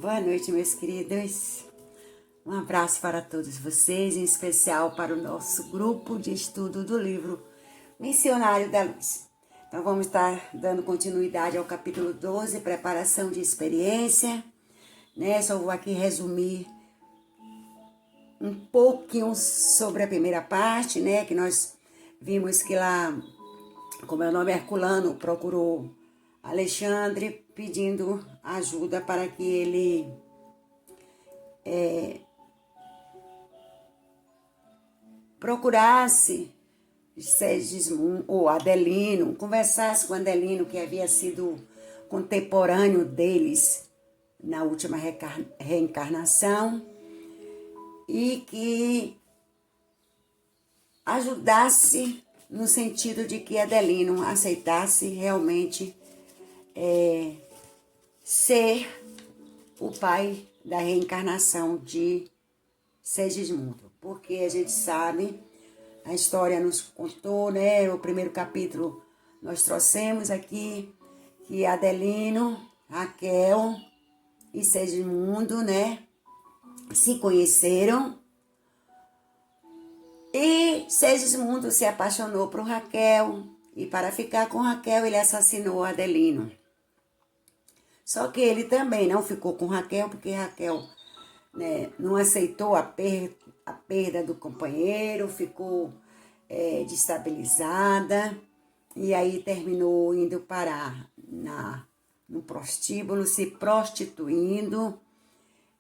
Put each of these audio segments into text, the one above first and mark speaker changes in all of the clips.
Speaker 1: Boa noite, meus queridos. Um abraço para todos vocês, em especial para o nosso grupo de estudo do livro Missionário da Luz. Então, vamos estar dando continuidade ao capítulo 12, preparação de experiência. Só vou aqui resumir um pouquinho sobre a primeira parte, que nós vimos que lá, como é o nome Herculano, procurou Alexandre pedindo ajuda para que ele procurasse Segismundo ou Adelino, conversasse com Adelino, que havia sido contemporâneo deles na última reencarnação, e que ajudasse no sentido de que Adelino aceitasse realmente ser o pai da reencarnação de Segismundo. Porque a gente sabe, a história nos contou, o primeiro capítulo nós trouxemos aqui que Adelino, Raquel e Segismundo, se conheceram. E Segismundo se apaixonou por Raquel, e para ficar com Raquel ele assassinou Adelino. Só que ele também não ficou com Raquel, porque Raquel não aceitou a perda do companheiro, ficou destabilizada, e aí terminou indo parar no prostíbulo, se prostituindo,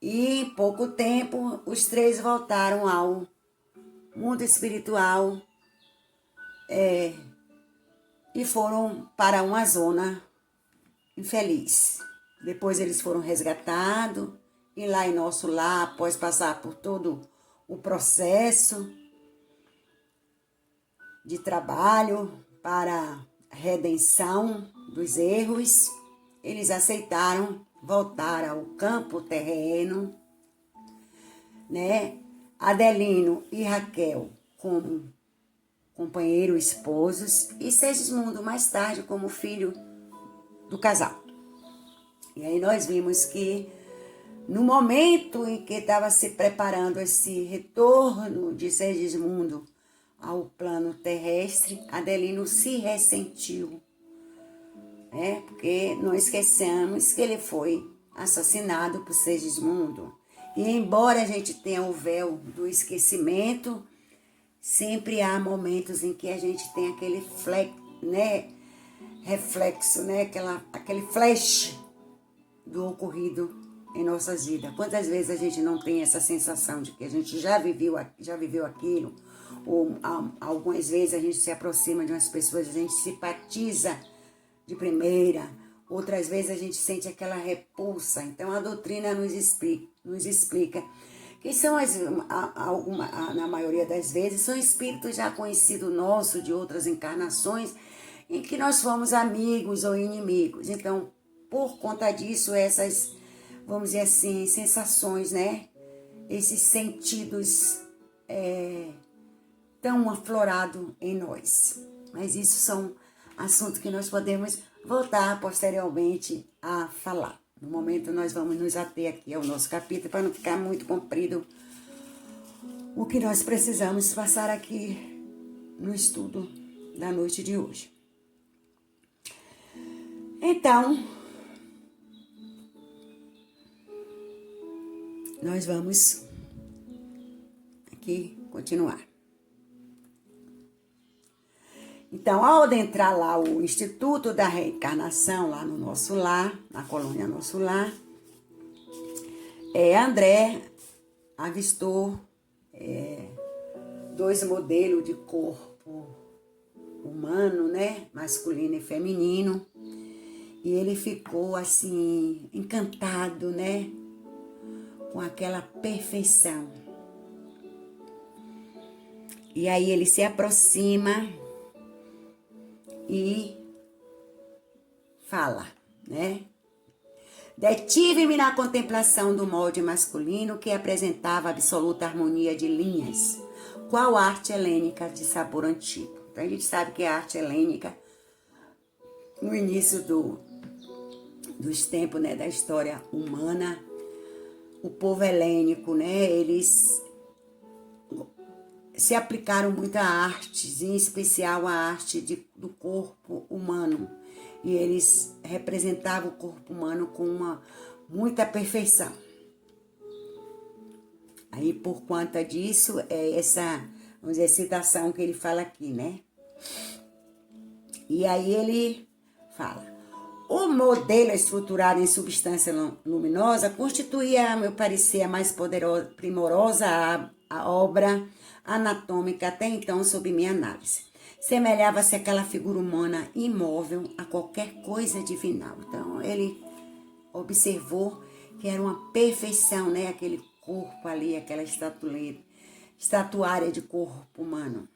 Speaker 1: e em pouco tempo os três voltaram ao mundo espiritual e foram para uma zona infeliz. Depois eles foram resgatados, e lá em nosso lar, após passar por todo o processo de trabalho para a redenção dos erros, eles aceitaram voltar ao campo terreno, Adelino e Raquel como companheiro, esposos, e Segismundo mais tarde como filho do casal. E aí nós vimos que no momento em que estava se preparando esse retorno de Segismundo ao plano terrestre, Adelino se ressentiu, porque não esqueçamos que ele foi assassinado por Segismundo. E embora a gente tenha o véu do esquecimento, sempre há momentos em que a gente tem aquele reflexo, aquele flash do ocorrido em nossas vidas. Quantas vezes a gente não tem essa sensação de que a gente já viveu aquilo, ou algumas vezes a gente se aproxima de umas pessoas, a gente simpatiza de primeira, outras vezes a gente sente aquela repulsa. Então a doutrina nos explica que são na maioria das vezes, são espíritos já conhecidos nossos de outras encarnações, em que nós fomos amigos ou inimigos. Então, por conta disso, essas, vamos dizer assim, sensações, esses sentidos tão aflorados em nós. Mas isso são assuntos que nós podemos voltar posteriormente a falar. No momento, nós vamos nos ater aqui ao nosso capítulo, para não ficar muito comprido o que nós precisamos passar aqui no estudo da noite de hoje. Então, nós vamos aqui continuar. Então, ao adentrar lá o Instituto da Reencarnação, lá no nosso lar, na colônia Nosso Lar, André avistou dois modelos de corpo humano, masculino e feminino, e ele ficou assim, encantado, com aquela perfeição. E aí ele se aproxima e fala, Detive-me na contemplação do molde masculino que apresentava absoluta harmonia de linhas, qual arte helênica de sabor antigo. Então a gente sabe que a arte helênica, no início dos tempos, da história humana, o povo helênico, né? Eles se aplicaram muito a artes, em especial a arte do corpo humano. E eles representavam o corpo humano com muita perfeição. Aí, por conta disso, é essa, vamos dizer, citação que ele fala aqui, né? E aí ele fala: o modelo estruturado em substância luminosa constituía, a meu parecer, a mais poderosa, primorosa a obra anatômica até então sob minha análise. Semelhava-se àquela figura humana imóvel a qualquer coisa divinal. Então, ele observou que era uma perfeição, né? Aquele corpo ali, aquela estatuária de corpo humano.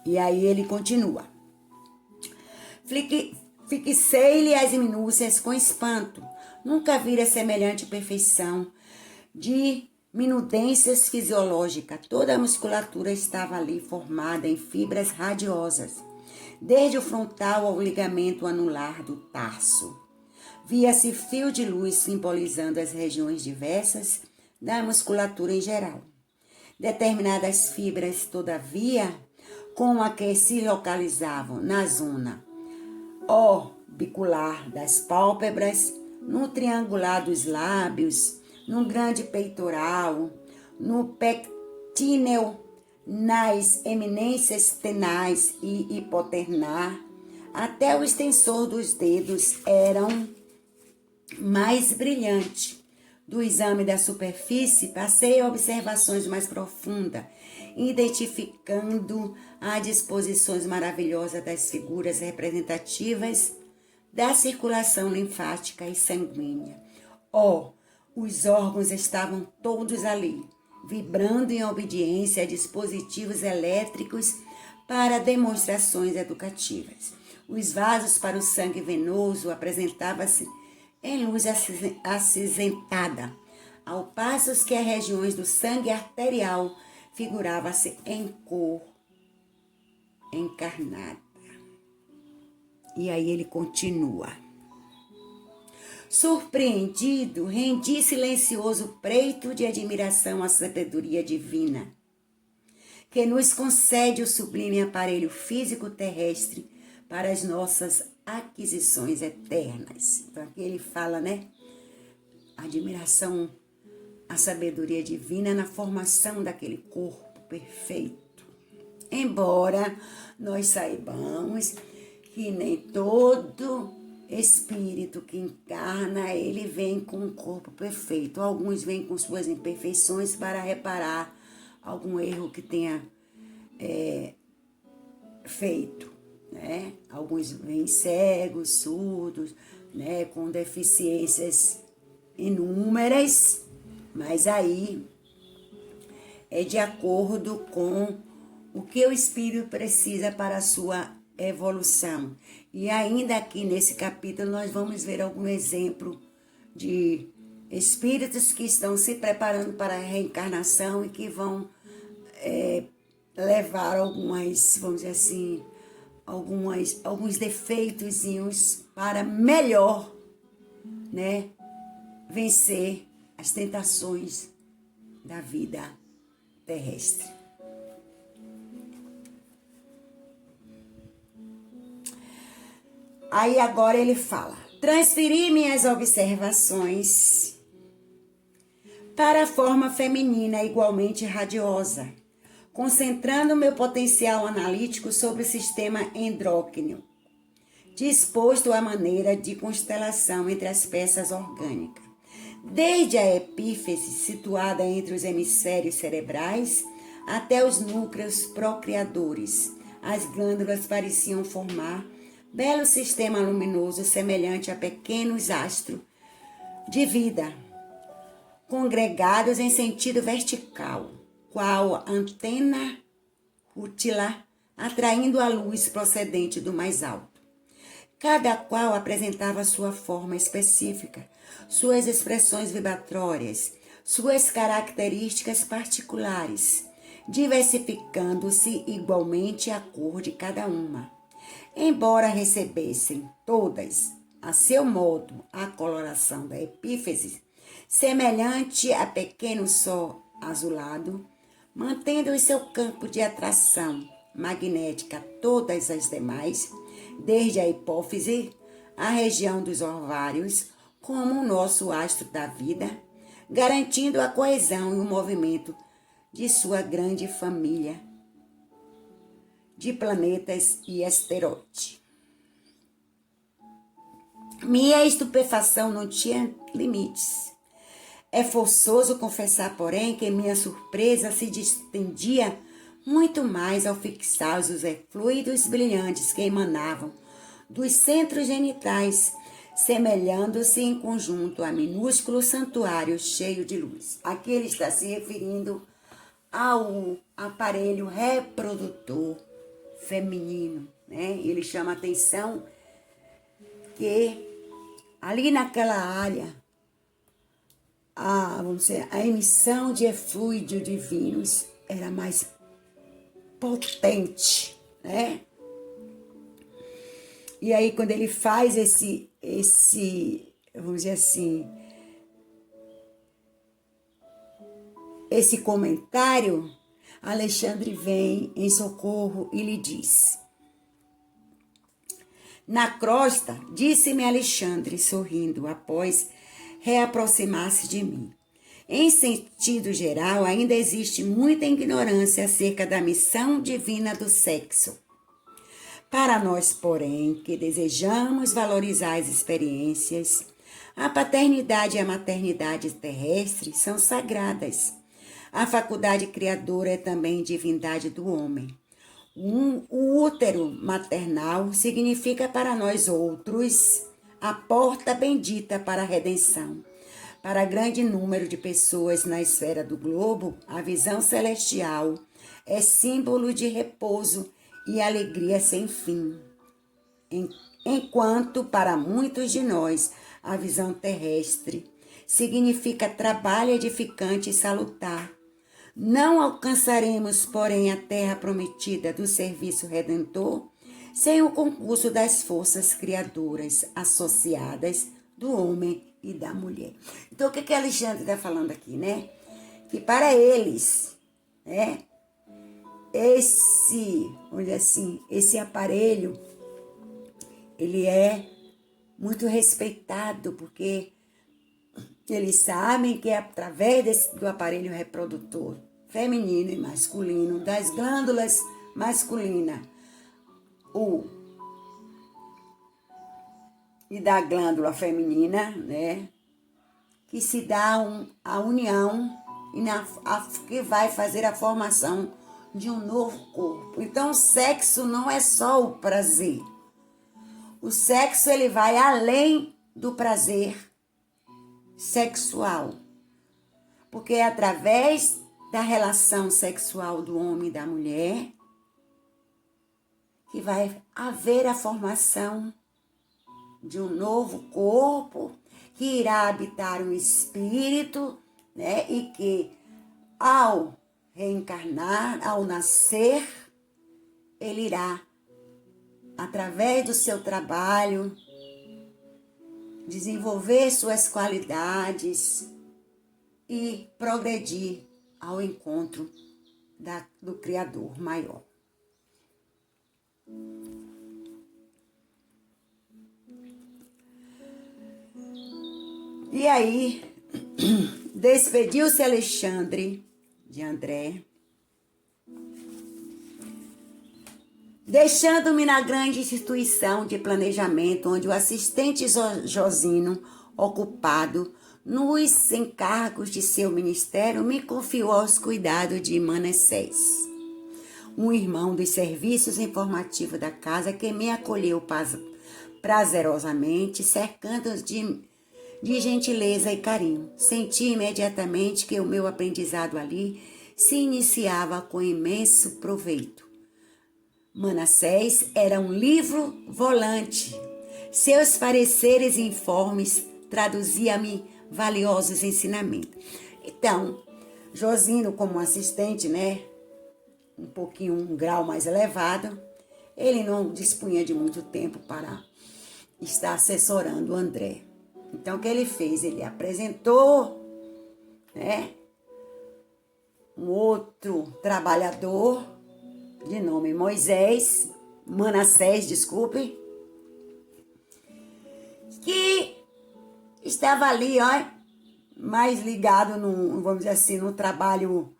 Speaker 1: E aí ele continua. Fixei-lhe as minúcias com espanto. Nunca vira semelhante perfeição de minudências fisiológicas. Toda a musculatura estava ali formada em fibras radiosas, desde o frontal ao ligamento anular do tarso. Via-se fio de luz simbolizando as regiões diversas da musculatura em geral. Determinadas fibras, todavia, como a que se localizavam na zona orbicular das pálpebras, no triangular dos lábios, no grande peitoral, no pectíneo, nas eminências tenais e hipoternar, até o extensor dos dedos eram mais brilhante. Do exame da superfície, passei a observações mais profundas, identificando as disposições maravilhosas das figuras representativas da circulação linfática e sanguínea. Os órgãos estavam todos ali, vibrando em obediência a dispositivos elétricos para demonstrações educativas. Os vasos para o sangue venoso apresentavam-se em luz acinzentada, ao passo que as regiões do sangue arterial figurava-se em cor encarnada. E aí ele continua. Surpreendido, rendi silencioso preito de admiração à sabedoria divina, que nos concede o sublime aparelho físico terrestre para as nossas aquisições eternas. Então aqui ele fala, né? Admiração à sabedoria divina na formação daquele corpo perfeito. Embora nós saibamos que nem todo espírito que encarna, ele vem com um corpo perfeito. Alguns vêm com suas imperfeições para reparar algum erro que tenha feito, né? Alguns vêm cegos, surdos, né? Com deficiências inúmeras, mas aí é de acordo com o que o espírito precisa para a sua evolução. E ainda aqui nesse capítulo nós vamos ver algum exemplo de espíritos que estão se preparando para a reencarnação e que vão levar algumas, vamos dizer assim, alguns defeitozinhos para melhor, né, vencer as tentações da vida terrestre. Aí agora ele fala: transferi minhas observações para a forma feminina igualmente radiosa, concentrando meu potencial analítico sobre o sistema endócrino, disposto à maneira de constelação entre as peças orgânicas. Desde a epífise, situada entre os hemisférios cerebrais, até os núcleos procriadores, as glândulas pareciam formar belo sistema luminoso semelhante a pequenos astros de vida, congregados em sentido vertical, qual antena rútila, atraindo a luz procedente do mais alto. Cada qual apresentava sua forma específica, suas expressões vibratórias, suas características particulares, diversificando-se igualmente a cor de cada uma. Embora recebessem todas a seu modo, a coloração da epífise, semelhante a pequeno sol azulado, mantendo em seu campo de atração magnética todas as demais, desde a hipófise, a região dos ovários, como o nosso astro da vida, garantindo a coesão e o movimento de sua grande família de planetas e asteroides. Minha estupefação não tinha limites. É forçoso confessar, porém, que minha surpresa se estendia muito mais ao fixar os fluidos brilhantes que emanavam dos centros genitais, semelhando-se em conjunto a minúsculo santuário cheio de luz. Aqui ele está se referindo ao aparelho reprodutor feminino, né? Ele chama a atenção que ali naquela área, a emissão de eflúidos divinos era mais potente, né? E aí, quando ele faz esse, vamos dizer assim, esse comentário, Alexandre vem em socorro e lhe diz: na crosta, disse-me Alexandre, sorrindo, após reaproximar-se de mim. Em sentido geral, ainda existe muita ignorância acerca da missão divina do sexo. Para nós, porém, que desejamos valorizar as experiências, a paternidade e a maternidade terrestre são sagradas. A faculdade criadora é também divindade do homem. O útero maternal significa para nós outros a porta bendita para a redenção. Para grande número de pessoas na esfera do globo, a visão celestial é símbolo de repouso e alegria sem fim. Enquanto para muitos de nós, a visão terrestre significa trabalho edificante e salutar. Não alcançaremos, porém, a terra prometida do serviço redentor sem o concurso das forças criadoras associadas do homem e da mulher. Então, o que Alexandre está falando aqui, né? Que para eles, né, vamos dizer assim, esse aparelho, ele é muito respeitado, porque eles sabem que é através do aparelho reprodutor feminino e masculino, das glândulas masculinas e da glândula feminina, né, que se dá a união e que vai fazer a formação de um novo corpo. Então, o sexo não é só o prazer. O sexo, ele vai além do prazer sexual, porque é através da relação sexual do homem e da mulher que vai haver a formação de um novo corpo que irá habitar o espírito, né? E que ao reencarnar, ao nascer, ele irá, através do seu trabalho, desenvolver suas qualidades e progredir ao encontro do Criador maior. E aí, despediu-se Alexandre de André, deixando-me na grande instituição de planejamento, onde o assistente Josino, ocupado nos encargos de seu ministério, me confiou aos cuidados de Manassés, um irmão dos serviços informativos da casa, que me acolheu prazerosamente, cercando de gentileza e carinho. Senti imediatamente que o meu aprendizado ali se iniciava com imenso proveito. Manassés era um livro volante. Seus pareceres e informes traduziam-me valiosos ensinamentos. Então, Josino, como assistente, né, um grau mais elevado, ele não dispunha de muito tempo para está assessorando o André. Então, o que ele fez? Ele apresentou, né, um outro trabalhador de nome Manassés, desculpe, que estava ali, ó, mais ligado, vamos dizer assim, no trabalho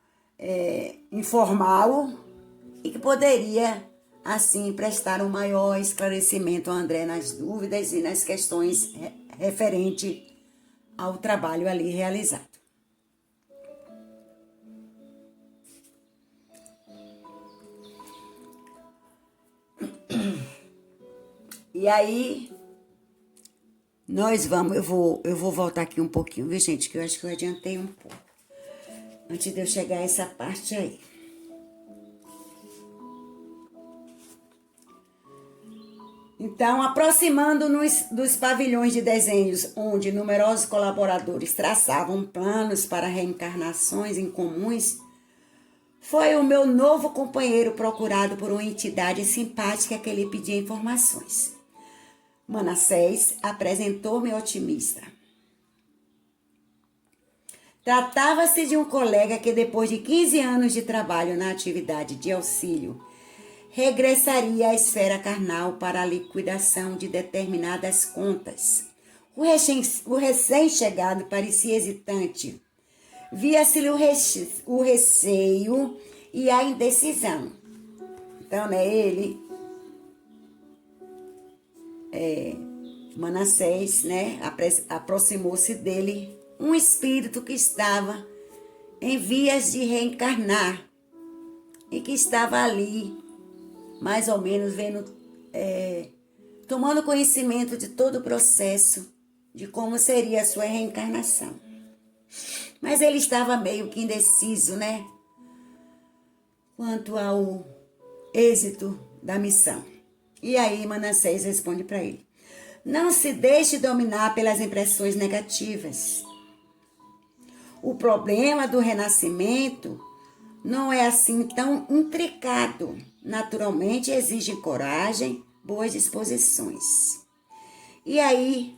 Speaker 1: informal e que poderia, assim, prestar um maior esclarecimento ao André nas dúvidas e nas questões referentes ao trabalho ali realizado. E aí, eu vou voltar aqui um pouquinho, viu, gente? Que eu acho que eu adiantei um pouco. Antes de eu chegar a essa parte aí. Então, aproximando-nos dos pavilhões de desenhos, onde numerosos colaboradores traçavam planos para reencarnações incomuns, foi o meu novo companheiro procurado por uma entidade simpática que lhe pedia informações. Manassés apresentou-me otimista. Tratava-se de um colega que, depois de 15 anos de trabalho na atividade de auxílio, regressaria à esfera carnal para a liquidação de determinadas contas. O recém-chegado parecia hesitante. Via-se-lhe o receio e a indecisão. Então, né, Manassés, né, aproximou-se dele um espírito que estava em vias de reencarnar e que estava ali, mais ou menos, tomando conhecimento de todo o processo, de como seria a sua reencarnação. Mas ele estava meio que indeciso, né, quanto ao êxito da missão. E aí Manassés responde para ele: não se deixe dominar pelas impressões negativas. O problema do renascimento não é assim tão intricado. Naturalmente exige coragem, boas disposições. E aí,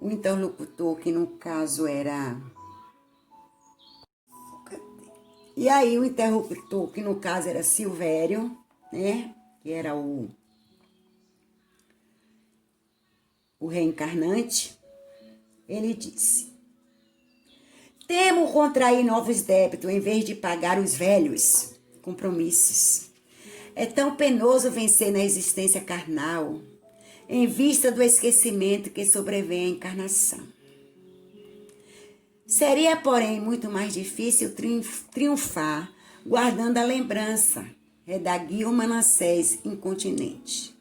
Speaker 1: o interlocutor, que no caso era... Silvério, né? Que era o reencarnante, ele disse: temo contrair novos débitos em vez de pagar os velhos compromissos. É tão penoso vencer na existência carnal, em vista do esquecimento que sobrevém à encarnação. Seria, porém, muito mais difícil triunfar guardando a lembrança, redaguiu Manassés incontinente.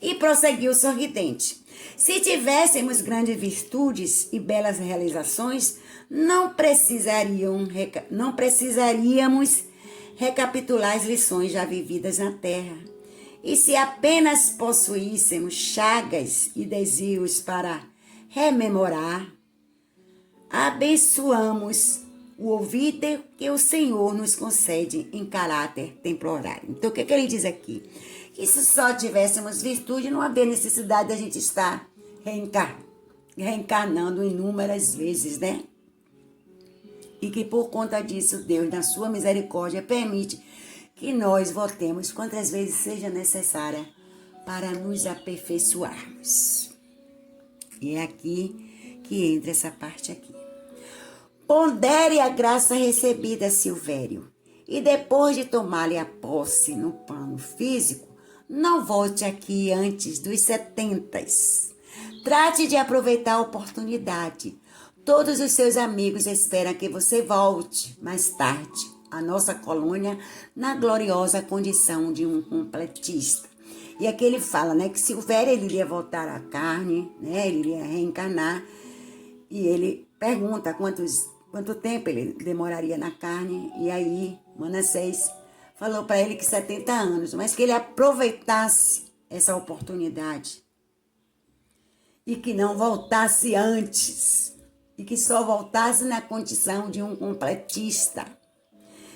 Speaker 1: E prosseguiu sorridente: se tivéssemos grandes virtudes e belas realizações, não precisaríamos recapitular as lições já vividas na terra. E se apenas possuíssemos chagas e desvios para rememorar, abençoamos o ouvido que o Senhor nos concede em caráter temporário. Então, o que ele diz aqui? Que se só tivéssemos virtude, não havia necessidade de a gente estar reencarnando inúmeras vezes, né? E que por conta disso, Deus, na sua misericórdia, permite que nós voltemos quantas vezes seja necessária para nos aperfeiçoarmos. E é aqui que entra essa parte aqui. Pondere a graça recebida, Silvério, e depois de tomar-lhe a posse no plano físico, não volte aqui antes dos 70. Trate de aproveitar a oportunidade. Todos os seus amigos esperam que você volte mais tarde à nossa colônia na gloriosa condição de um completista. E aqui ele fala, né, que Silvério ele iria voltar à carne, né, ele iria reencarnar, e ele pergunta quanto tempo ele demoraria na carne, e aí Manassés falou para ele que 70 anos, mas que ele aproveitasse essa oportunidade e que não voltasse antes, e que só voltasse na condição de um completista.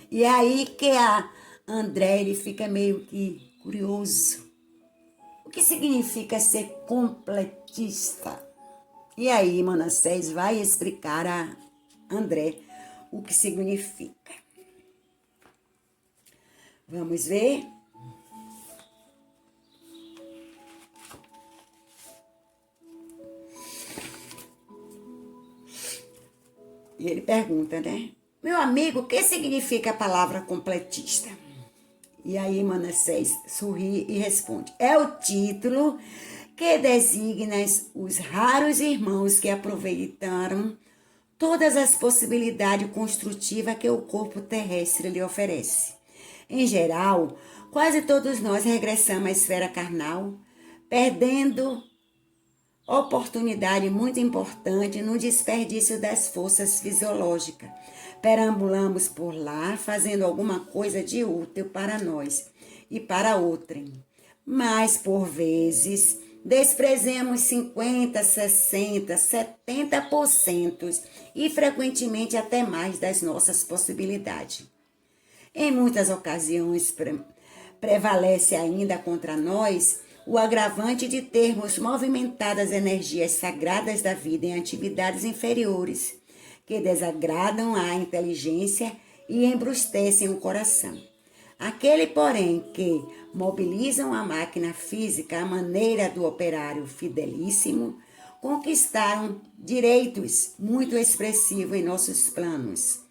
Speaker 1: E é aí que a André ele fica meio que curioso. O que significa ser completista? E aí, Manassés vai explicar a André o que significa. Vamos ver? E ele pergunta, né? Meu amigo, o que significa a palavra completista? E aí Manassés sorri e responde: é o título que designa os raros irmãos que aproveitaram todas as possibilidades construtivas que o corpo terrestre lhe oferece. Em geral, quase todos nós regressamos à esfera carnal, perdendo oportunidade muito importante no desperdício das forças fisiológicas. Perambulamos por lá, fazendo alguma coisa de útil para nós e para outrem. Mas, por vezes, desprezemos 50%, 60%, 70% e, frequentemente, até mais das nossas possibilidades. Em muitas ocasiões, prevalece ainda contra nós o agravante de termos movimentado as energias sagradas da vida em atividades inferiores, que desagradam a inteligência e embrutecem o coração. Aquele, porém, que mobilizam a máquina física à maneira do operário fidelíssimo, conquistaram direitos muito expressivos em nossos planos.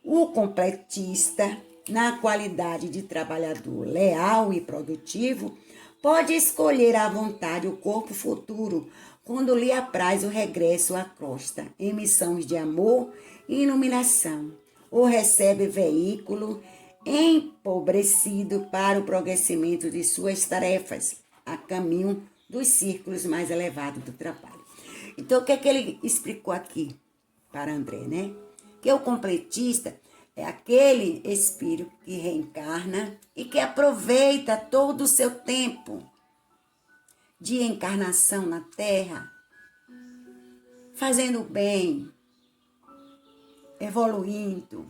Speaker 1: O completista, na qualidade de trabalhador leal e produtivo, pode escolher à vontade o corpo futuro quando lhe apraz o regresso à crosta, em missões de amor e iluminação, ou recebe veículo empobrecido para o progressimento de suas tarefas, a caminho dos círculos mais elevados do trabalho. Então, o que é que ele explicou aqui para André, né? Que o completista é aquele espírito que reencarna e que aproveita todo o seu tempo de encarnação na Terra, fazendo o bem, evoluindo,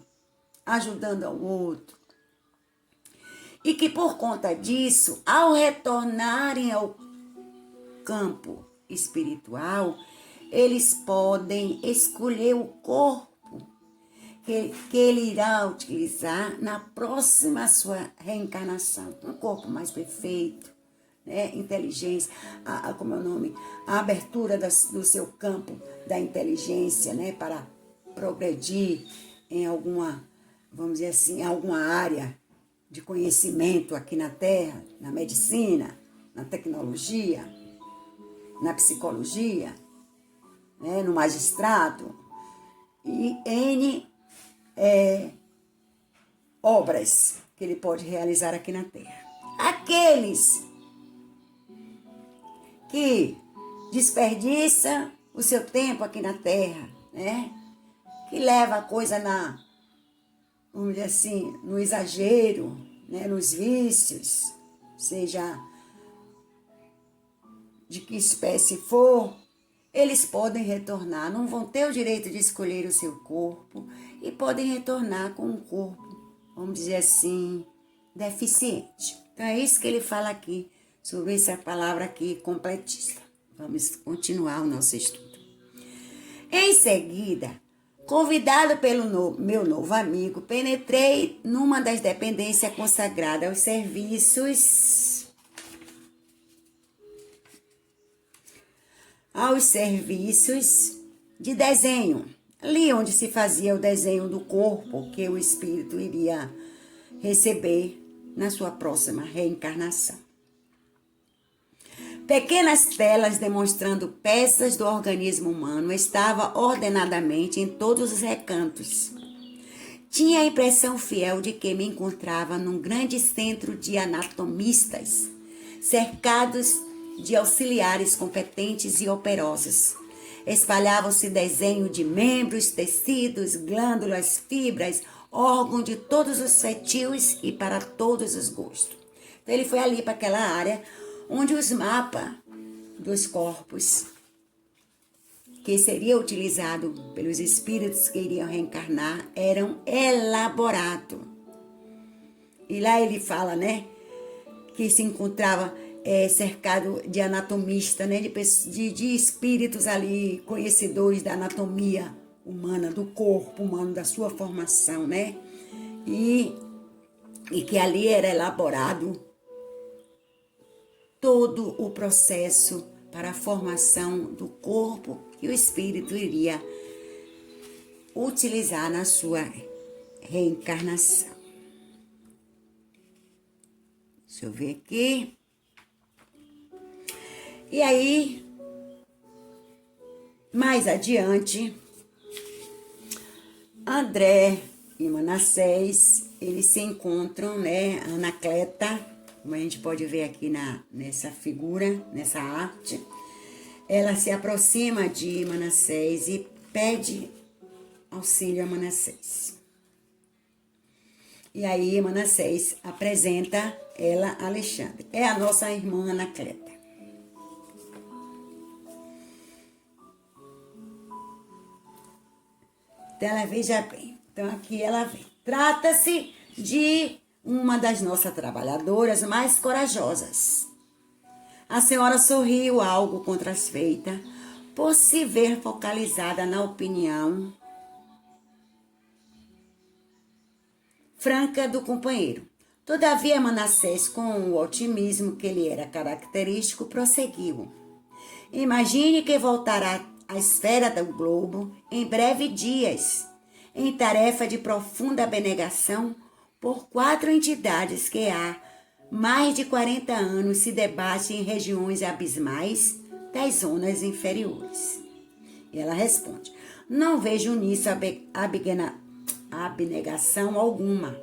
Speaker 1: ajudando ao outro. E que por conta disso, ao retornarem ao campo espiritual, eles podem escolher o corpo que ele irá utilizar na próxima sua reencarnação. Um corpo mais perfeito, né? Inteligência, como é o nome? A abertura do seu campo da inteligência, né? Para progredir em alguma, vamos dizer assim, alguma área de conhecimento aqui na Terra, na medicina, na tecnologia, na psicologia, né? No magistrado, e N obras que ele pode realizar aqui na Terra. Aqueles que desperdiçam o seu tempo aqui na Terra, né? Que leva a coisa vamos dizer assim, no exagero, né? Nos vícios, seja de que espécie for, eles podem retornar, não vão ter o direito de escolher o seu corpo e podem retornar com um corpo, vamos dizer assim, deficiente. Então é isso que ele fala aqui, sobre essa palavra aqui, completista. Vamos continuar o nosso estudo. Em seguida, convidado pelo meu novo amigo, penetrei numa das dependências consagradas aos serviços de desenho, ali onde se fazia o desenho do corpo que o espírito iria receber na sua próxima reencarnação. Pequenas telas demonstrando peças do organismo humano estavam ordenadamente em todos os recantos. Tinha a impressão fiel de que me encontrava num grande centro de anatomistas, cercados de auxiliares competentes e operosos. Espalhavam-se desenhos de membros, tecidos, glândulas, fibras, órgãos de todos os feitios e para todos os gostos. Então ele foi ali para aquela área onde os mapas dos corpos que seria utilizado pelos espíritos que iriam reencarnar eram elaborados. E lá ele fala, né, que se encontrava cercado de anatomista, né? De espíritos ali, conhecedores da anatomia humana, do corpo humano, da sua formação, né? E que ali era elaborado todo o processo para a formação do corpo que o espírito iria utilizar na sua reencarnação. Deixa eu ver aqui. E aí, mais adiante, André e Manassés, eles se encontram, né? Anacleta, como a gente pode ver aqui nessa figura, nessa arte, ela se aproxima de Manassés e pede auxílio a Manassés. E aí Manassés apresenta ela a Alexandre. É a nossa irmã Anacleta. Então ela veja bem. Então aqui ela vem. Trata-se de uma das nossas trabalhadoras mais corajosas. A senhora sorriu algo contrasfeita por se ver focalizada na opinião franca do companheiro. Todavia, Manassés, com o otimismo que lhe era característico, prosseguiu. Imagine que voltará à esfera do globo em breve dias, em tarefa de profunda abnegação por 4 entidades que há mais de 40 anos se debatem em regiões abismais das zonas inferiores. E ela responde, não vejo nisso abnegação alguma.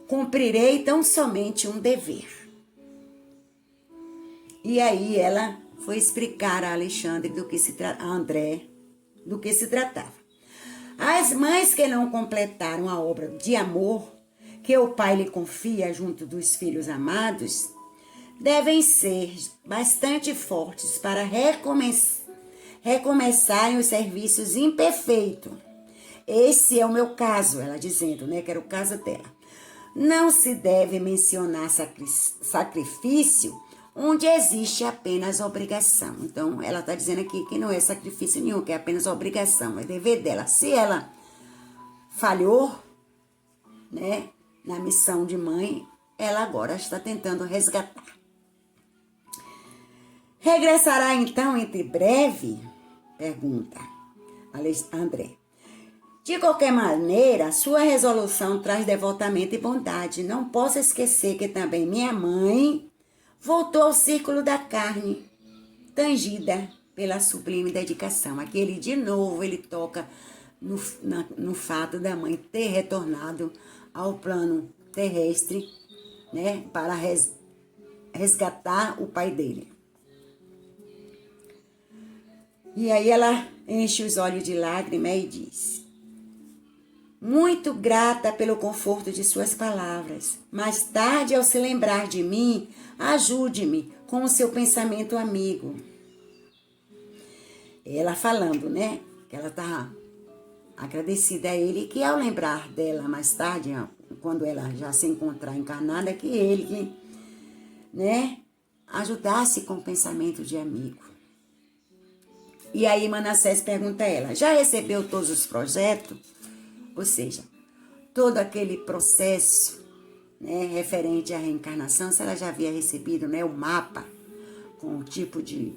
Speaker 1: Cumprirei tão somente um dever. E aí ela foi explicar a Alexandre a André do que se tratava. As mães que não completaram a obra de amor que o pai lhe confia junto dos filhos amados devem ser bastante fortes para recomeçarem os serviços imperfeitos. Esse é o meu caso, ela dizendo, né, que era o caso dela. Não se deve mencionar sacrifício onde existe apenas obrigação. Então, ela está dizendo aqui que não é sacrifício nenhum, que é apenas obrigação, é dever dela. Se ela falhou, né, na missão de mãe, ela agora está tentando resgatar. Regressará então entre breve? Pergunta André. De qualquer maneira, sua resolução traz devotamento e bondade. Não posso esquecer que também minha mãe voltou ao círculo da carne, tangida pela sublime dedicação. Aqui ele, de novo, ele toca no fato da mãe ter retornado ao plano terrestre, né, para resgatar o pai dele. E aí ela enche os olhos de lágrima e diz: muito grata pelo conforto de suas palavras. Mais tarde, ao se lembrar de mim, ajude-me com o seu pensamento amigo. Ela falando, né, que ela está agradecida a ele, que ao lembrar dela mais tarde, quando ela já se encontrar encarnada, que ele, né, ajudasse com o pensamento de amigo. E aí Manassés pergunta a ela, já recebeu todos os projetos? Ou seja, todo aquele processo, né, referente à reencarnação, se ela já havia recebido, né, o mapa com o tipo de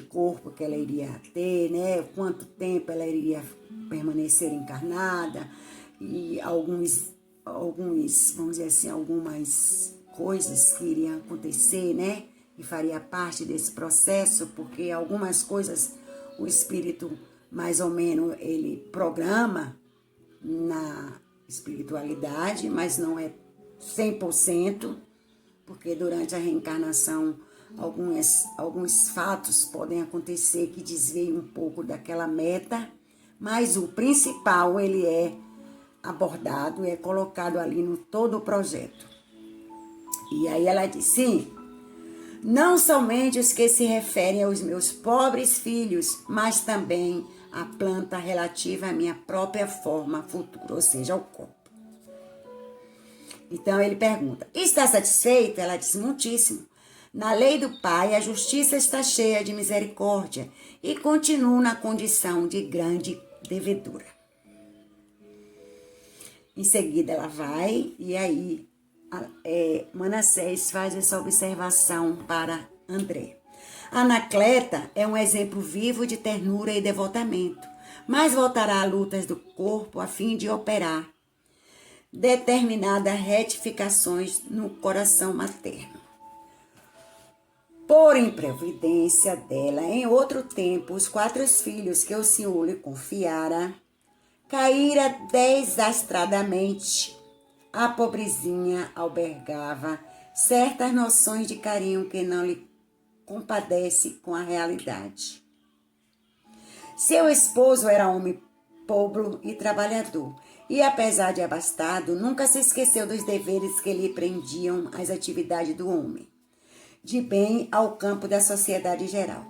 Speaker 1: corpo que ela iria ter, né, quanto tempo ela iria permanecer encarnada e alguns, vamos dizer assim, algumas coisas que iriam acontecer, né, e faria parte desse processo, porque algumas coisas o espírito, mais ou menos, ele programa na espiritualidade, mas não é 100%, porque durante a reencarnação alguns fatos podem acontecer que desviem um pouco daquela meta, mas o principal ele é abordado, é colocado ali no todo o projeto. E aí ela diz, sim, não somente os que se referem aos meus pobres filhos, mas também a planta relativa à minha própria forma futura, ou seja, ao corpo. Então ele pergunta, está satisfeita? Ela diz, muitíssimo. Na lei do Pai, a justiça está cheia de misericórdia e continuo na condição de grande devedora. Em seguida, ela vai e aí Manassés faz essa observação para André. Anacleta é um exemplo vivo de ternura e devotamento, mas voltará a lutas do corpo a fim de operar determinadas retificações no coração materno. Por improvidência dela, em outro tempo, os 4 filhos que o Senhor lhe confiara, caíra desastradamente. A pobrezinha albergava certas noções de carinho que não lhe compadece com a realidade. Seu esposo era homem pobre e trabalhador, e apesar de abastado, nunca se esqueceu dos deveres que lhe prendiam as atividades do homem, de bem ao campo da sociedade geral.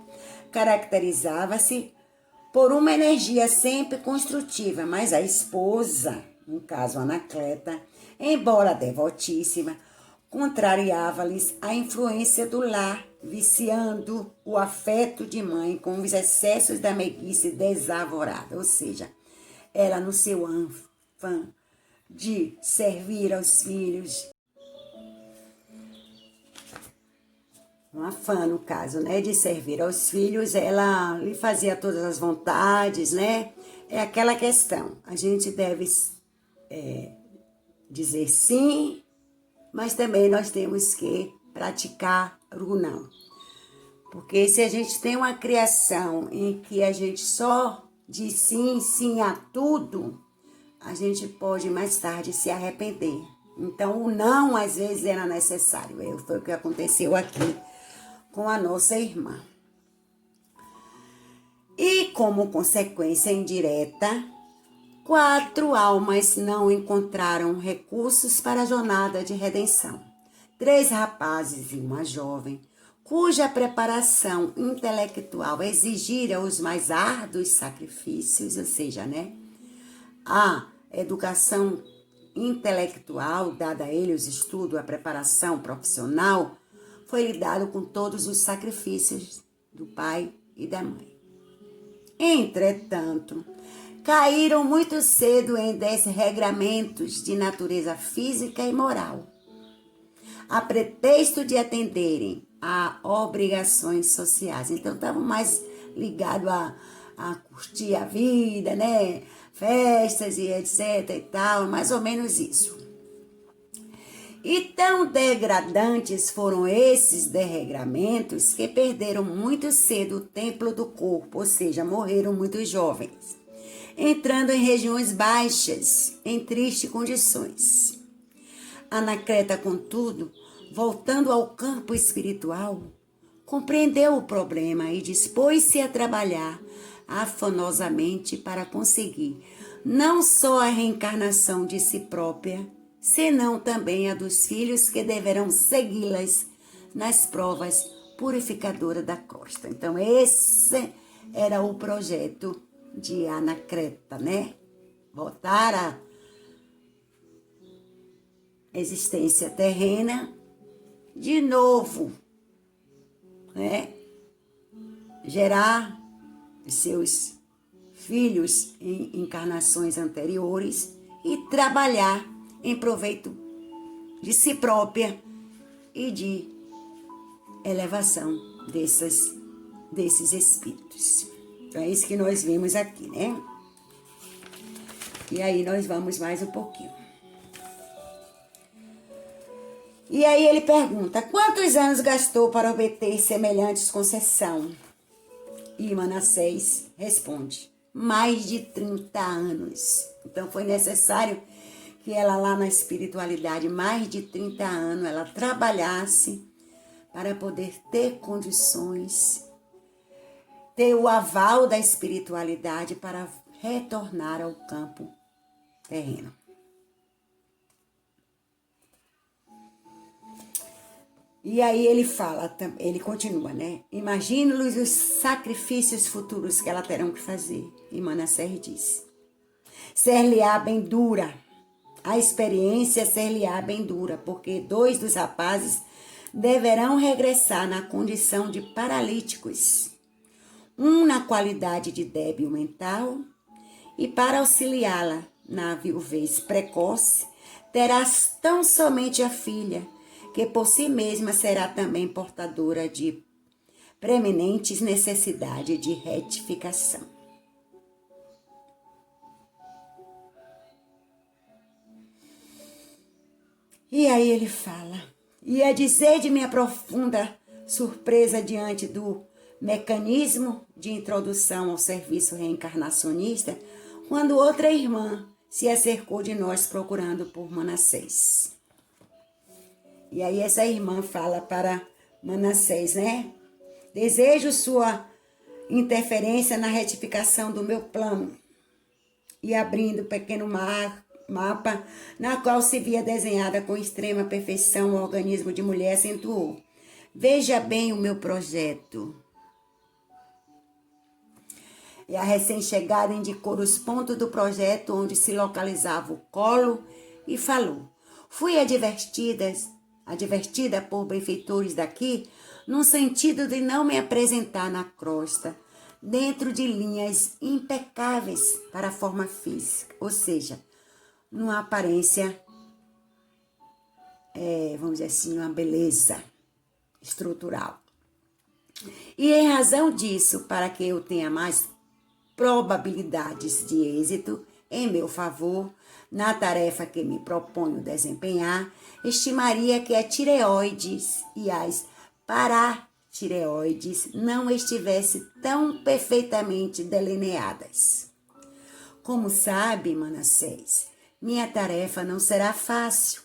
Speaker 1: Caracterizava-se por uma energia sempre construtiva, mas a esposa, no caso Anacleta, embora devotíssima, contrariava-lhes a influência do lar, viciando o afeto de mãe com os excessos da meiguice desavorada, ou seja, ela no seu afã de servir aos filhos, um afã no caso, né, de servir aos filhos, ela lhe fazia todas as vontades, né, é aquela questão, a gente deve dizer sim, mas também nós temos que praticar o não. Porque se a gente tem uma criação em que a gente só diz sim, sim a tudo, a gente pode mais tarde se arrepender. Então o não às vezes era necessário. Foi o que aconteceu aqui com a nossa irmã. E como consequência indireta, 4 almas não encontraram recursos para a jornada de redenção. 3 rapazes e uma jovem, cuja preparação intelectual exigira os mais árduos sacrifícios, ou seja, né, a educação intelectual dada a ele, os estudos, a preparação profissional, foi lhe dado com todos os sacrifícios do pai e da mãe. Entretanto, caíram muito cedo em desregramentos de natureza física e moral, a pretexto de atenderem a obrigações sociais. Então, estavam mais ligados a curtir a vida, né? Festas e etc e tal, mais ou menos isso. E tão degradantes foram esses desregramentos que perderam muito cedo o templo do corpo, ou seja, morreram muito jovens, entrando em regiões baixas, em tristes condições. Anacleta, contudo, voltando ao campo espiritual, compreendeu o problema e dispôs-se a trabalhar afanosamente para conseguir não só a reencarnação de si própria, senão também a dos filhos que deverão segui-las nas provas purificadoras da crosta. Então, esse era o projeto de Anacleta, né? Voltar à existência terrena de novo, né? Gerar seus filhos em encarnações anteriores e trabalhar em proveito de si própria e de elevação desses espíritos. Então é isso que nós vimos aqui, né? E aí nós vamos mais um pouquinho. E aí ele pergunta, quantos anos gastou para obter semelhantes concessão? E Manassés responde, mais de 30 anos. Então foi necessário que ela lá na espiritualidade, mais de 30 anos, ela trabalhasse para poder ter condições, ter o aval da espiritualidade para retornar ao campo terreno. E aí ele fala, ele continua, né? Imagine-lhes os sacrifícios futuros que ela terão que fazer. E Manassés diz, ser-lhe-á bem dura, a experiência ser-lhe-á bem dura, porque 2 dos rapazes deverão regressar na condição de paralíticos, um na qualidade de débil mental, e para auxiliá-la na viuvez precoce, terás tão somente a filha, que por si mesma será também portadora de preeminentes necessidade de retificação. E aí ele fala, e a dizer de minha profunda surpresa diante do mecanismo de introdução ao serviço reencarnacionista, quando outra irmã se acercou de nós procurando por Manassés. E aí essa irmã fala para Manassés, né? Desejo sua interferência na retificação do meu plano. E abrindo o pequeno mapa, na qual se via desenhada com extrema perfeição o organismo de mulher, acentuou: veja bem o meu projeto. E a recém-chegada indicou os pontos do projeto onde se localizava o colo e falou: fui advertida por benfeitores daqui, no sentido de não me apresentar na crosta, dentro de linhas impecáveis para a forma física, ou seja, numa aparência, vamos dizer assim, uma beleza estrutural. E em razão disso, para que eu tenha mais probabilidades de êxito em meu favor, na tarefa que me proponho desempenhar, estimaria que a tireoides e as paratireoides não estivessem tão perfeitamente delineadas. Como sabe, Manassés, minha tarefa não será fácil.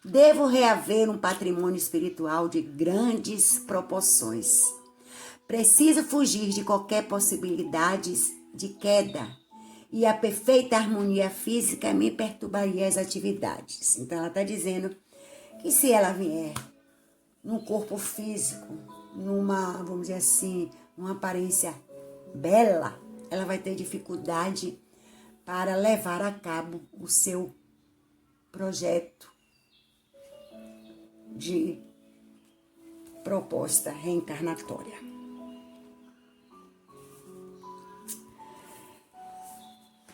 Speaker 1: Devo reaver um patrimônio espiritual de grandes proporções. Preciso fugir de qualquer possibilidade de queda, e a perfeita harmonia física me perturbaria as atividades. Então ela está dizendo que se ela vier num corpo físico, vamos dizer assim, numa aparência bela, ela vai ter dificuldade para levar a cabo o seu projeto de proposta reencarnatória.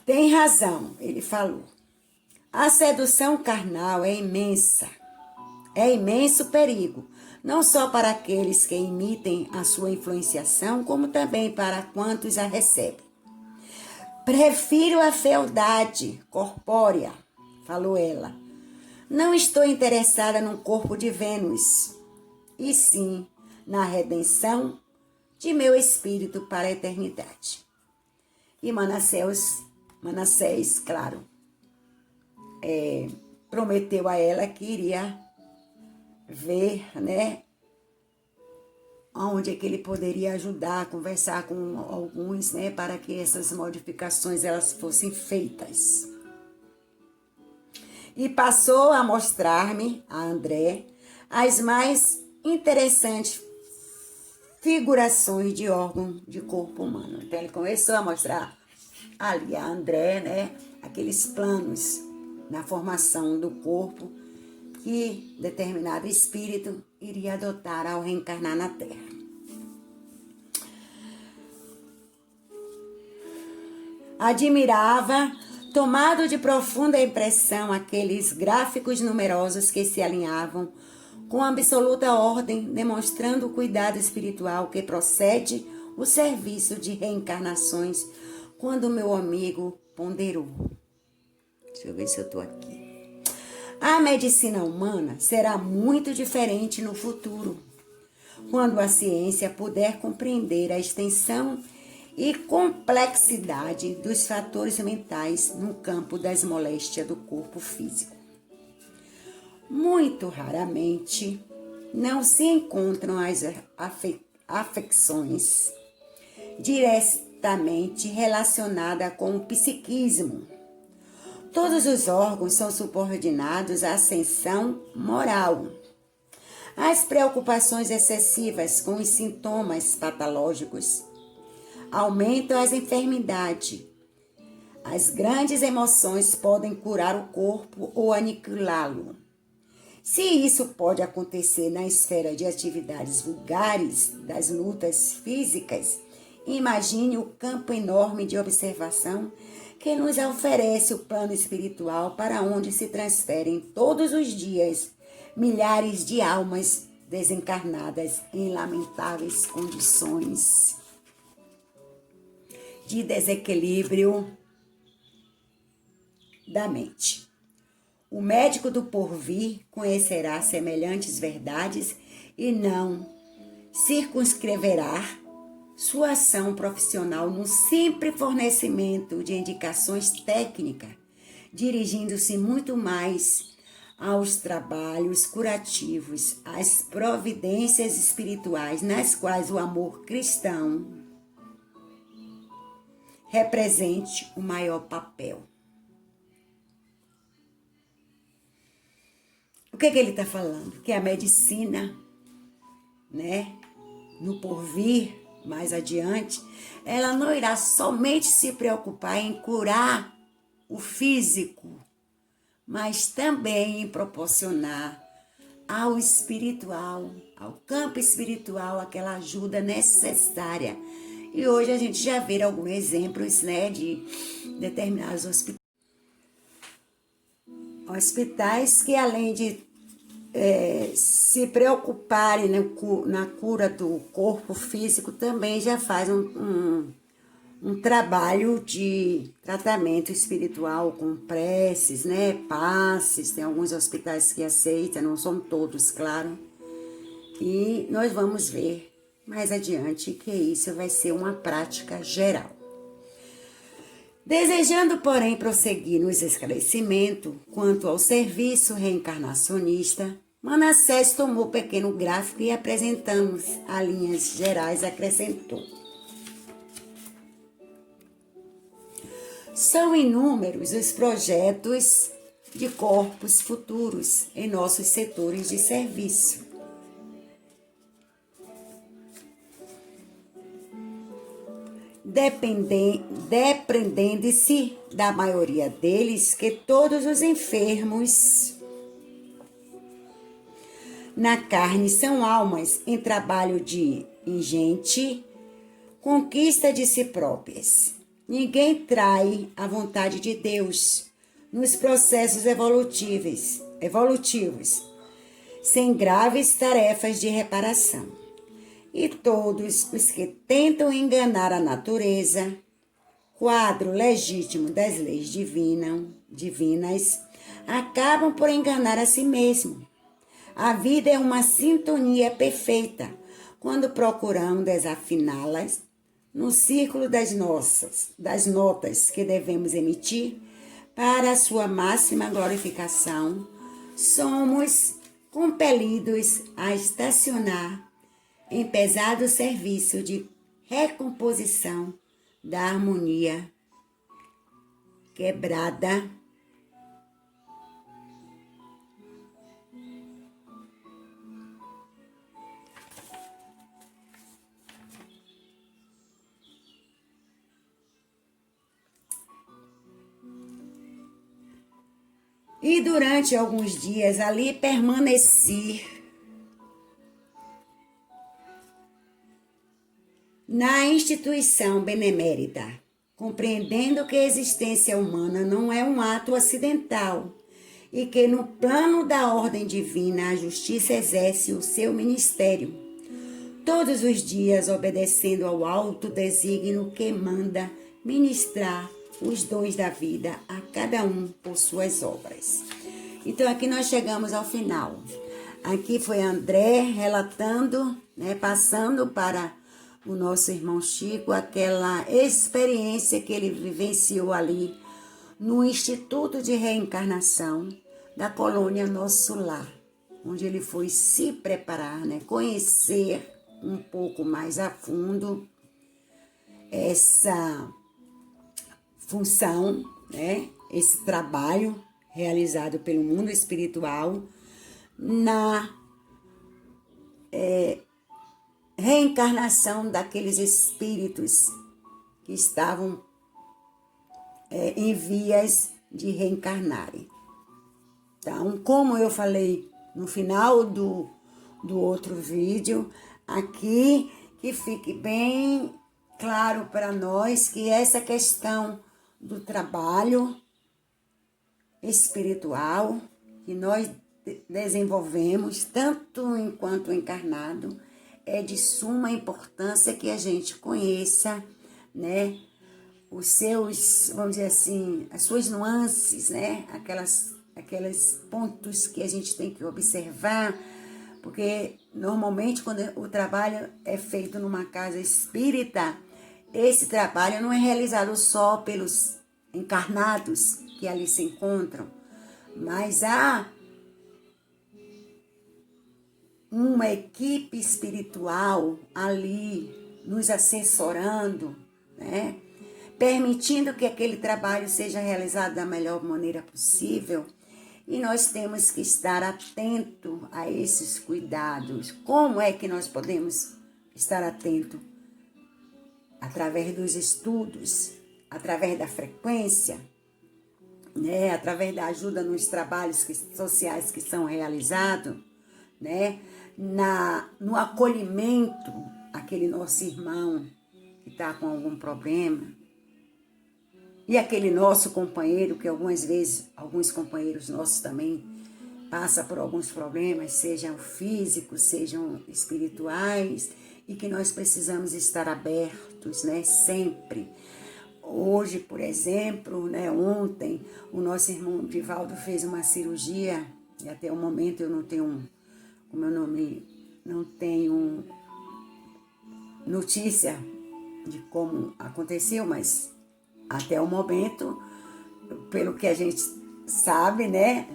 Speaker 1: Tem razão, ele falou. A sedução carnal é imensa. É imenso perigo, não só para aqueles que imitem a sua influenciação, como também para quantos a recebem. Prefiro a fealdade corpórea, falou ela. Não estou interessada num corpo de Vênus, e sim na redenção de meu espírito para a eternidade. E Manassés, claro, prometeu a ela que iria ver, né, onde é que ele poderia ajudar, conversar com alguns, né, para que essas modificações elas fossem feitas. E passou a mostrar-me, a André, as mais interessantes figurações de órgão de corpo humano. Então ele começou a mostrar ali a André, né, aqueles planos na formação do corpo que determinado espírito iria adotar ao reencarnar na Terra. Admirava, tomado de profunda impressão, aqueles gráficos numerosos que se alinhavam com absoluta ordem, demonstrando o cuidado espiritual que procede o serviço de reencarnações, quando meu amigo ponderou. Deixa eu ver se eu estou aqui. A medicina humana será muito diferente no futuro, quando a ciência puder compreender a extensão e complexidade dos fatores mentais no campo das moléstias do corpo físico. Muito raramente não se encontram as afecções diretamente relacionadas com o psiquismo. Todos os órgãos são subordinados à ascensão moral. As preocupações excessivas com os sintomas patológicos aumentam as enfermidades. As grandes emoções podem curar o corpo ou aniquilá-lo. Se isso pode acontecer na esfera de atividades vulgares, das lutas físicas, imagine o campo enorme de observação que nos oferece o plano espiritual, para onde se transferem todos os dias milhares de almas desencarnadas em lamentáveis condições de desequilíbrio da mente. O médico do porvir conhecerá semelhantes verdades e não circunscreverá sua ação profissional no simples fornecimento de indicações técnicas, dirigindo-se muito mais aos trabalhos curativos, às providências espirituais, nas quais o amor cristão represente o maior papel. O que ele está falando? Que a medicina, né, no porvir, mais adiante, ela não irá somente se preocupar em curar o físico, mas também em proporcionar ao espiritual, ao campo espiritual, aquela ajuda necessária. E hoje a gente já vê alguns exemplos, né, de determinados hospitais que, além de se preocuparem na cura do corpo físico, também já faz um trabalho de tratamento espiritual com preces, né, passes. Tem alguns hospitais que aceitam, não são todos, claro. E nós vamos ver mais adiante que isso vai ser uma prática geral. Desejando, porém, prosseguir nos esclarecimentos quanto ao serviço reencarnacionista, Manassés tomou pequeno gráfico e, apresentando-nos a linhas gerais, acrescentou: são inúmeros os projetos de corpos futuros em nossos setores de serviço. Dependendo-se da maioria deles que todos os enfermos na carne são almas em trabalho de ingente conquista de si próprias. Ninguém trai a vontade de Deus nos processos evolutivos, sem graves tarefas de reparação. E todos os que tentam enganar a natureza, quadro legítimo das leis divinas, acabam por enganar a si mesmo. A vida é uma sintonia perfeita quando procuramos desafiná-las no círculo das notas que devemos emitir para a sua máxima glorificação. Somos compelidos a estacionar em pesado serviço de recomposição da harmonia quebrada e durante alguns dias ali permaneci na instituição benemérita, compreendendo que a existência humana não é um ato acidental e que no plano da ordem divina a justiça exerce o seu ministério, todos os dias obedecendo ao alto desígnio que manda ministrar os dons da vida a cada um por suas obras. Então aqui nós chegamos ao final. Aqui foi André relatando, né, passando para o nosso irmão Chico aquela experiência que ele vivenciou ali no Instituto de Reencarnação da colônia Nosso Lar, onde ele foi se preparar, né, conhecer um pouco mais a fundo essa função, né, esse trabalho realizado pelo mundo espiritual na reencarnação daqueles espíritos que estavam em vias de reencarnarem. Então, como eu falei no final do outro vídeo, aqui, que fique bem claro para nós que essa questão do trabalho espiritual que nós desenvolvemos, tanto enquanto encarnado, é de suma importância que a gente conheça, né, os seus, vamos dizer assim, as suas nuances, né, aqueles pontos que a gente tem que observar, porque normalmente quando o trabalho é feito numa casa espírita, esse trabalho não é realizado só pelos encarnados que ali se encontram, mas há uma equipe espiritual ali nos assessorando, né? Permitindo que aquele trabalho seja realizado da melhor maneira possível. E nós temos que estar atento a esses cuidados. Como é que nós podemos estar atento? Através dos estudos, através da frequência, né? Através da ajuda nos trabalhos sociais que são realizados, né? No acolhimento àquele nosso irmão que está com algum problema, e aquele nosso companheiro, que algumas vezes, alguns companheiros nossos também passam por alguns problemas, sejam físicos, sejam espirituais, e que nós precisamos estar abertos, né, sempre. Hoje, por exemplo, né, ontem, o nosso irmão Divaldo fez uma cirurgia, e até o momento eu não tenho, não tenho notícia de como aconteceu, mas até o momento, pelo que a gente sabe, né,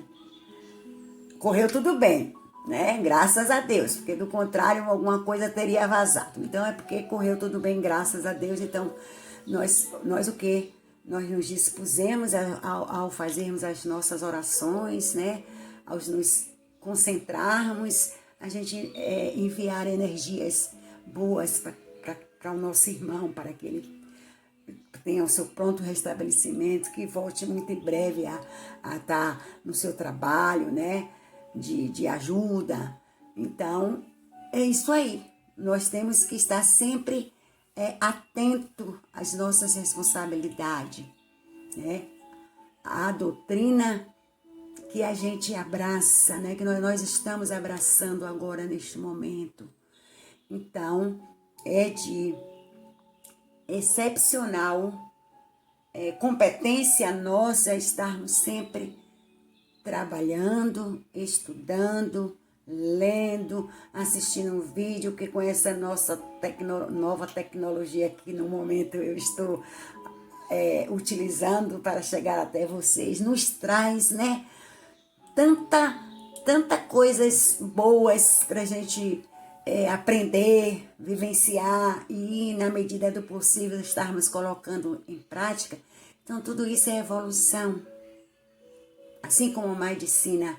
Speaker 1: correu tudo bem, né, graças a Deus, porque do contrário alguma coisa teria vazado. Então é porque correu tudo bem, graças a Deus. Então nós o que? Nós nos dispusemos ao fazermos as nossas orações, né, ao nos concentrarmos, a gente enviar energias boas para o nosso irmão, para que ele tenha o seu pronto restabelecimento, que volte muito em breve a estar no seu trabalho, né, de ajuda. Então, é isso aí. Nós temos que estar sempre atento às nossas responsabilidades, né? A doutrina que a gente abraça, né, que nós estamos abraçando agora neste momento. Então, é de excepcional competência nossa estarmos sempre trabalhando, estudando, lendo, assistindo um vídeo, que com essa nossa nova tecnologia que no momento eu estou utilizando para chegar até vocês, nos traz, né, tanta coisas boas para a gente aprender, vivenciar e, na medida do possível, estarmos colocando em prática. Então, tudo isso é evolução. Assim como a medicina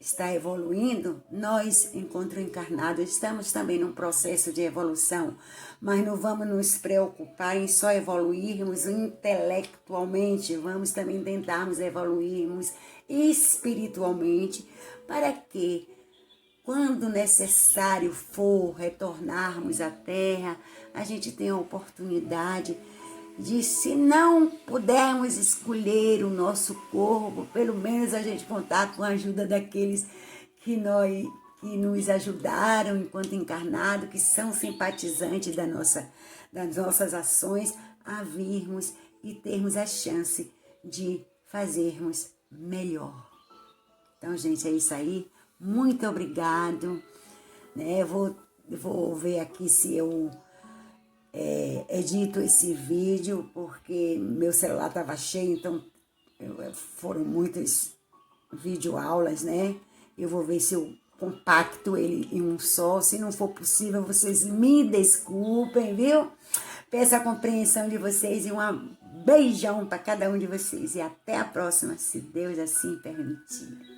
Speaker 1: está evoluindo, nós, enquanto encarnados, estamos também num processo de evolução, mas não vamos nos preocupar em só evoluirmos intelectualmente, vamos também tentarmos evoluirmos espiritualmente, para que, quando necessário for retornarmos à Terra, a gente tenha a oportunidade de, se não pudermos escolher o nosso corpo, pelo menos a gente contar com a ajuda daqueles que nos ajudaram enquanto encarnado, que são simpatizantes das nossas ações, a virmos e termos a chance de fazermos melhor. Então, gente, é isso aí. Muito obrigado. Né? Vou ver aqui se eu edito esse vídeo, porque meu celular estava cheio, então foram muitas videoaulas, né? Eu vou ver se eu compacto ele em um só. Se não for possível, vocês me desculpem, viu? Peço a compreensão de vocês e um beijão para cada um de vocês. E até a próxima, se Deus assim permitir.